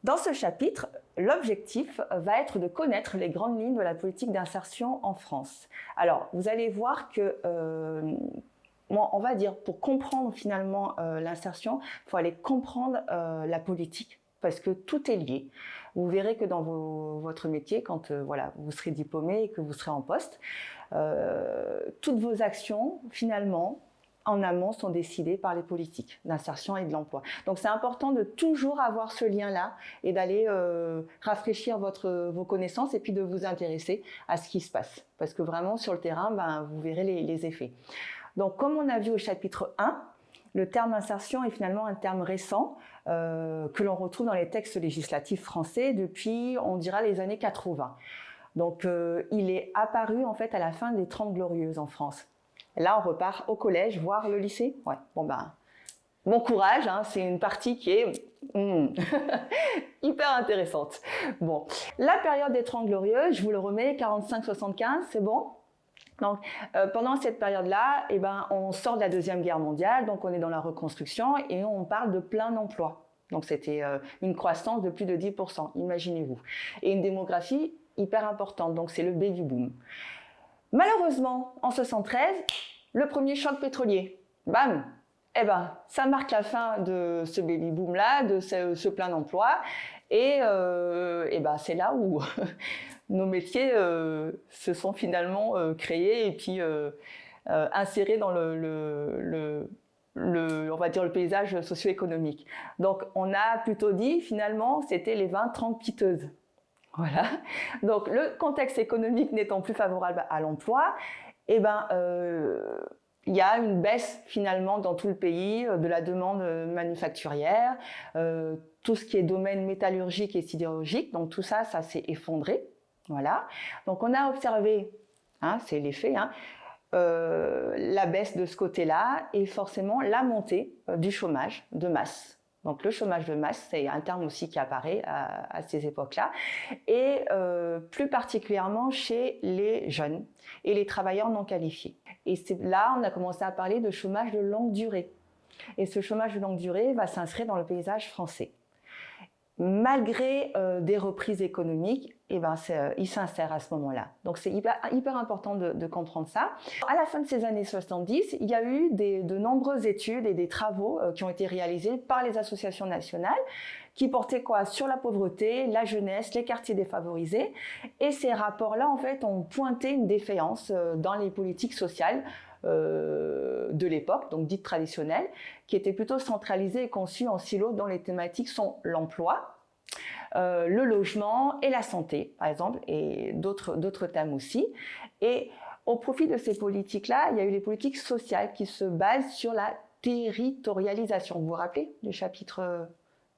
Dans ce chapitre, l'objectif va être de connaître les grandes lignes de la politique d'insertion en France. Alors, vous allez voir que, on va dire, pour comprendre finalement l'insertion, il faut aller comprendre la politique, parce que tout est lié. Vous verrez que dans votre métier, quand voilà, vous serez diplômé et que vous serez en poste, toutes vos actions, finalement, en amont, sont décidées par les politiques d'insertion et de l'emploi. Donc c'est important de toujours avoir ce lien-là et d'aller rafraîchir vos connaissances et puis de vous intéresser à ce qui se passe. Parce que vraiment, sur le terrain, vous verrez les effets. Donc comme on a vu au chapitre 1, le terme insertion est finalement un terme récent que l'on retrouve dans les textes législatifs français depuis, on dira, les années 80. Donc il est apparu en fait à la fin des 30 Glorieuses en France. Et là, on repart au collège, voire le lycée. Ouais, bon courage, hein, c'est une partie qui est hyper intéressante. Bon, la période des 30 Glorieuses, je vous le remets, 45-75, c'est bon? Donc, pendant cette période-là, on sort de la Deuxième Guerre mondiale, donc on est dans la reconstruction et on parle de plein emploi. Donc, c'était une croissance de plus de 10%, imaginez-vous. Et une démographie hyper importante, donc c'est le baby boom. Malheureusement, en 73, le premier choc pétrolier, bam, ça marque la fin de ce baby boom là, de ce plein d'emploi, et c'est là où nos métiers se sont finalement créés et puis insérés dans on va dire le paysage socio-économique. Donc on a plutôt dit finalement c'était les 20-30 piteuses. Voilà. Donc le contexte économique n'étant plus favorable à l'emploi, il y a une baisse finalement dans tout le pays de la demande manufacturière, tout ce qui est domaine métallurgique et sidérurgique, donc tout ça, ça s'est effondré. Voilà. Donc on a observé, hein, c'est les faits, hein, la baisse de ce côté-là et forcément la montée du chômage de masse. Donc le chômage de masse, c'est un terme aussi qui apparaît à ces époques-là, et plus particulièrement chez les jeunes et les travailleurs non qualifiés. Et c'est là on a commencé à parler de chômage de longue durée. Et ce chômage de longue durée va s'inscrire dans le paysage français. Malgré des reprises économiques, il s'insère à ce moment-là. Donc c'est hyper important de comprendre ça. À la fin de ces années 70, il y a eu de nombreuses études et des travaux qui ont été réalisés par les associations nationales qui portaient quoi sur la pauvreté, la jeunesse, les quartiers défavorisés. Et ces rapports-là, en fait, ont pointé une défaillance dans les politiques sociales de l'époque, donc dites traditionnelles, qui étaient plutôt centralisées et conçues en silos dont les thématiques sont l'emploi, le logement et la santé, par exemple, et d'autres thèmes aussi. Et au profit de ces politiques-là, il y a eu les politiques sociales qui se basent sur la territorialisation. Vous vous rappelez du chapitre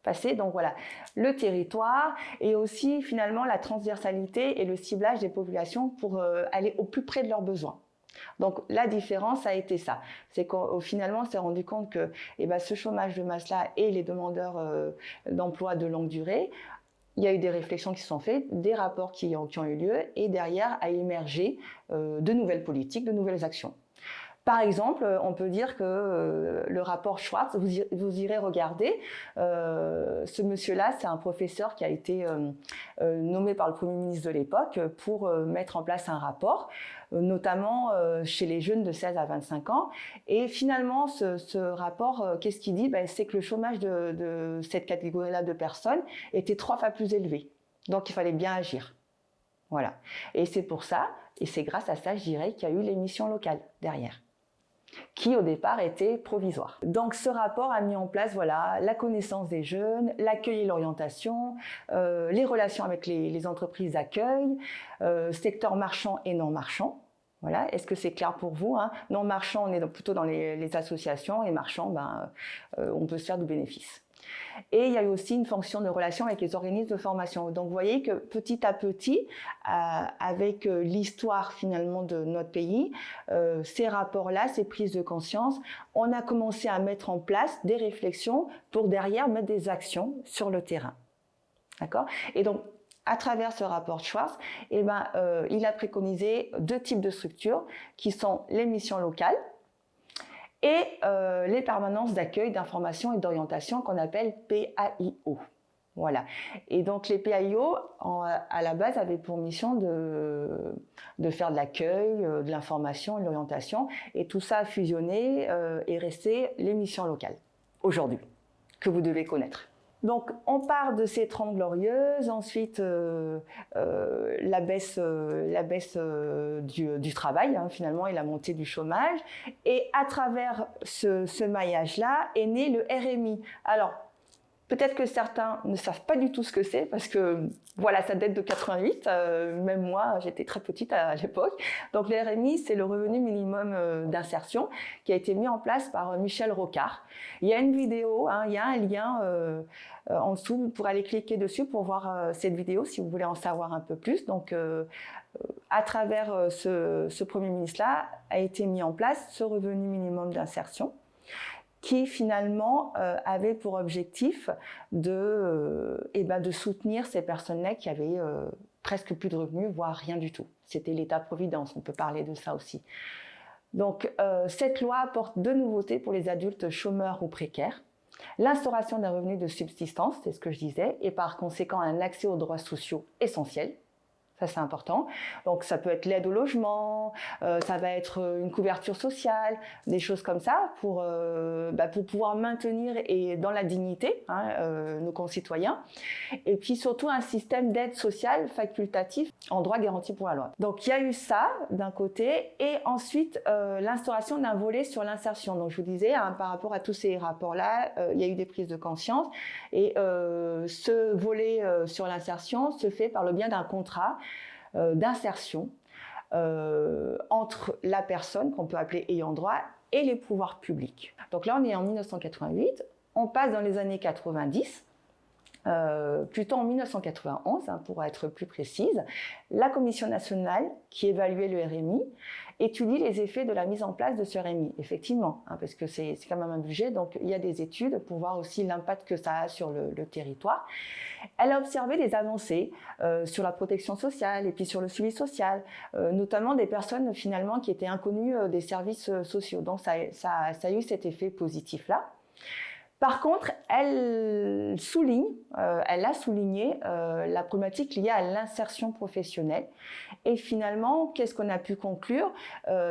passé? Donc voilà, le territoire et aussi finalement la transversalité et le ciblage des populations pour aller au plus près de leurs besoins. Donc la différence a été ça, c'est qu'au finalement on s'est rendu compte que ce chômage de masse-là et les demandeurs d'emploi de longue durée, il y a eu des réflexions qui se sont faites, des rapports qui ont eu lieu et derrière a émergé de nouvelles politiques, de nouvelles actions. Par exemple, on peut dire que le rapport Schwartz, vous irez regarder, ce monsieur-là, c'est un professeur qui a été nommé par le Premier ministre de l'époque pour mettre en place un rapport, notamment chez les jeunes de 16 à 25 ans. Et finalement, ce rapport, qu'est-ce qu'il dit? C'est que le chômage de cette catégorie-là de personnes était 3 fois plus élevé. Donc, il fallait bien agir. Voilà. Et c'est pour ça, et c'est grâce à ça, je dirais, qu'il y a eu les missions locales derrière, qui au départ était provisoire. Donc ce rapport a mis en place la connaissance des jeunes, l'accueil et l'orientation, les relations avec les entreprises d'accueil, secteur marchand et non marchand. Voilà, est-ce que c'est clair pour vous, hein? Non marchand, on est plutôt dans les associations, et marchand, on peut se faire du bénéfice. Et il y a eu aussi une fonction de relation avec les organismes de formation. Donc vous voyez que petit à petit, avec l'histoire finalement de notre pays, ces rapports-là, ces prises de conscience, on a commencé à mettre en place des réflexions pour derrière mettre des actions sur le terrain. D'accord? Et donc, à travers ce rapport Schwartz, il a préconisé 2 types de structures qui sont les missions locales et les permanences d'accueil, d'information et d'orientation qu'on appelle PAIO. Voilà. Et donc les PAIO, à la base, avaient pour mission de faire de l'accueil, de l'information, de l'orientation. Et tout ça a fusionné et resté les missions locales, aujourd'hui, que vous devez connaître. Donc on part de ces 30 glorieuses, ensuite la baisse du travail, hein, finalement, et la montée du chômage. Et à travers ce maillage-là est né le RMI. Alors, peut-être que certains ne savent pas du tout ce que c'est parce que voilà, ça date de 88. Même moi, j'étais très petite à l'époque. Donc le RMI, c'est le revenu minimum d'insertion qui a été mis en place par Michel Rocard. Il y a une vidéo, hein, il y a un lien en dessous. Vous pourrez aller cliquer dessus pour voir cette vidéo si vous voulez en savoir un peu plus. Donc à travers ce Premier ministre-là a été mis en place ce revenu minimum d'insertion, qui finalement avait pour objectif de soutenir ces personnes-là qui avaient presque plus de revenus, voire rien du tout. C'était l'État-providence, on peut parler de ça aussi. Donc cette loi apporte deux nouveautés pour les adultes chômeurs ou précaires. L'instauration d'un revenu de subsistance, c'est ce que je disais, et par conséquent un accès aux droits sociaux essentiels. Ça, c'est important. Donc, ça peut être l'aide au logement, ça va être une couverture sociale, des choses comme ça pour pouvoir maintenir et dans la dignité nos concitoyens. Et puis surtout un système d'aide sociale facultatif en droit garanti pour la loi. Donc, il y a eu ça d'un côté et ensuite l'instauration d'un volet sur l'insertion. Donc, je vous disais, par rapport à tous ces rapports-là, il y a eu des prises de conscience et ce volet sur l'insertion se fait par le biais d'un contrat d'insertion entre la personne qu'on peut appeler ayant droit et les pouvoirs publics. Donc là, on est en 1988, on passe dans les années 90, plutôt en 1991, pour être plus précise. La Commission nationale qui évaluait le RMI étudie les effets de la mise en place de ce RMI, effectivement, parce que c'est quand même un budget, donc il y a des études pour voir aussi l'impact que ça a sur le territoire. Elle a observé des avancées sur la protection sociale et puis sur le suivi social, notamment des personnes finalement qui étaient inconnues des services sociaux. Donc ça a eu cet effet positif-là. Par contre, elle a souligné la problématique liée à l'insertion professionnelle. Et finalement, qu'est-ce qu'on a pu conclure?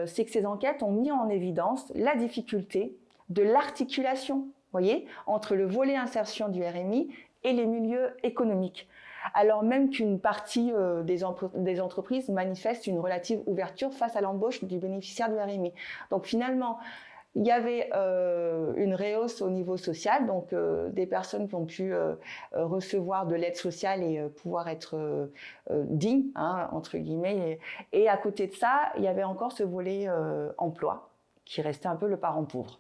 C'est que ces enquêtes ont mis en évidence la difficulté de l'articulation, voyez, entre le volet insertion du RMI et les milieux économiques. Alors même qu'une partie des entreprises manifeste une relative ouverture face à l'embauche du bénéficiaire du RMI. Donc finalement, il y avait une rehausse au niveau social, donc des personnes qui ont pu recevoir de l'aide sociale et pouvoir être dignes, entre guillemets. Et à côté de ça, il y avait encore ce volet emploi, qui restait un peu le parent pauvre.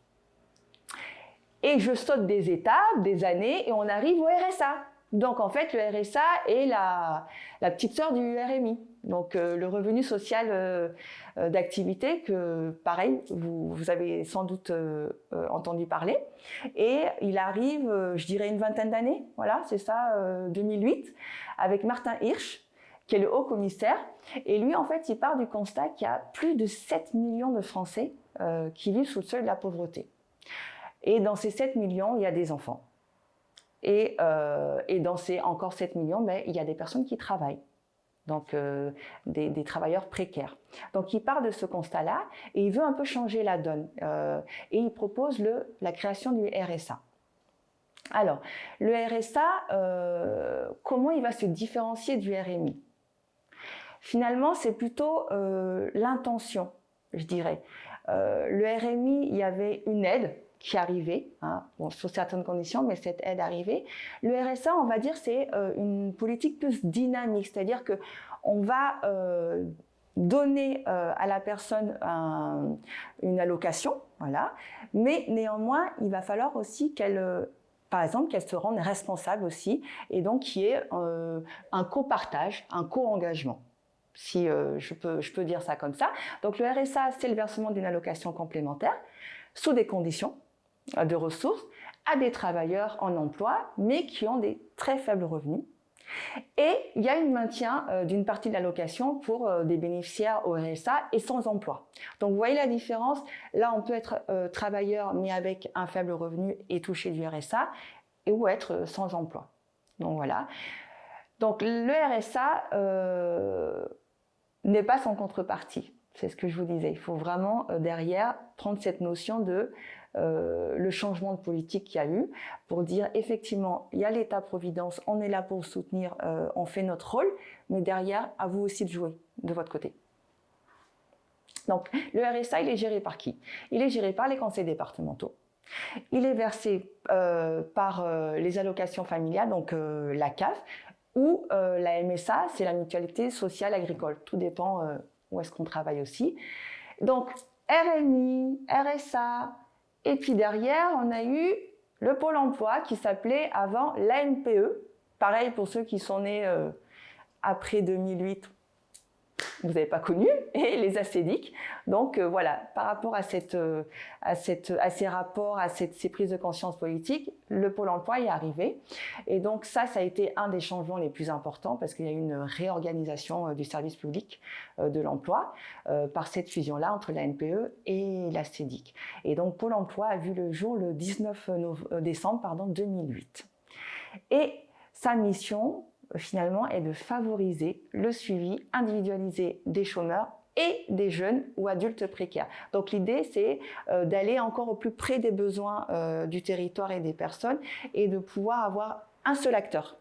Et je saute des étapes, des années, et on arrive au RSA. Donc en fait, le RSA est la petite sœur du RMI. Donc le revenu social d'activité que, pareil, vous avez sans doute entendu parler. Et il arrive, je dirais, une vingtaine d'années, voilà, c'est ça, 2008, avec Martin Hirsch, qui est le haut commissaire. Et lui, en fait, il part du constat qu'il y a plus de 7 millions de Français qui vivent sous le seuil de la pauvreté. Et dans ces 7 millions, il y a des enfants. Et dans ces encore 7 millions, il y a des personnes qui travaillent. Donc des travailleurs précaires. Donc il part de ce constat-là et il veut un peu changer la donne. Et il propose la création du RSA. Alors, le RSA, comment il va se différencier du RMI? Finalement, c'est plutôt l'intention, je dirais. Le RMI, il y avait une aide qui arrivait, sous certaines conditions, mais cette aide arrivait. Le RSA, on va dire, c'est une politique plus dynamique, c'est-à-dire qu'on va donner à la personne une allocation, voilà, mais néanmoins, il va falloir aussi par exemple, qu'elle se rende responsable aussi, et donc qu'il y ait un copartage, un co-engagement, si je peux dire ça comme ça. Donc le RSA, c'est le versement d'une allocation complémentaire, sous des conditions de ressources, à des travailleurs en emploi, mais qui ont des très faibles revenus. Et il y a un maintien d'une partie de l'allocation pour des bénéficiaires au RSA et sans emploi. Donc vous voyez la différence, là on peut être travailleur mais avec un faible revenu et toucher du RSA, ou être sans emploi. Donc voilà. Donc le RSA n'est pas sans contrepartie. C'est ce que je vous disais. Il faut vraiment derrière prendre cette notion de le changement de politique qu'il y a eu pour dire effectivement il y a l'État-providence, on est là pour soutenir, on fait notre rôle, mais derrière à vous aussi de jouer de votre côté. Donc le RSA il est géré par qui? Il est géré par les conseils départementaux. Il est versé par les allocations familiales, donc la CAF, ou la MSA, c'est la mutualité sociale agricole. Tout dépend où est-ce qu'on travaille aussi. Donc RMI, RSA, et puis derrière, on a eu le Pôle emploi qui s'appelait avant l'ANPE. Pareil pour ceux qui sont nés après 2008, vous n'avez pas connu, et les ACEDIC. Donc voilà, par rapport à ces rapports, à ces prises de conscience politiques, le Pôle emploi y est arrivé. Et donc ça a été un des changements les plus importants parce qu'il y a eu une réorganisation du service public de l'emploi par cette fusion-là entre la NPE et la CEDIC. Et donc Pôle emploi a vu le jour le 19 décembre 2008. Et sa mission, finalement, est de favoriser le suivi individualisé des chômeurs et des jeunes ou adultes précaires. Donc l'idée, c'est d'aller encore au plus près des besoins du territoire et des personnes et de pouvoir avoir un seul acteur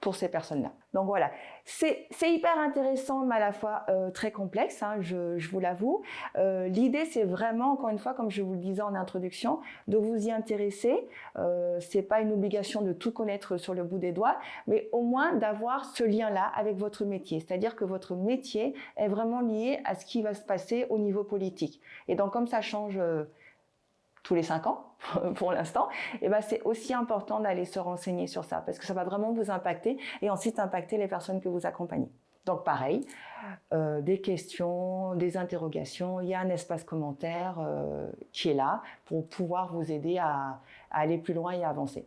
pour ces personnes-là. Donc voilà, c'est hyper intéressant, mais à la fois très complexe, hein, je vous l'avoue. L'idée, c'est vraiment, encore une fois, comme je vous le disais en introduction, de vous y intéresser. C'est pas une obligation de tout connaître sur le bout des doigts, mais au moins d'avoir ce lien-là avec votre métier. C'est-à-dire que votre métier est vraiment lié à ce qui va se passer au niveau politique. Et donc, comme ça change tous les 5 ans, pour l'instant, et ben c'est aussi important d'aller se renseigner sur ça, parce que ça va vraiment vous impacter et ensuite impacter les personnes que vous accompagnez. Donc pareil, des questions, des interrogations, il y a un espace commentaire qui est là pour pouvoir vous aider à aller plus loin et à avancer.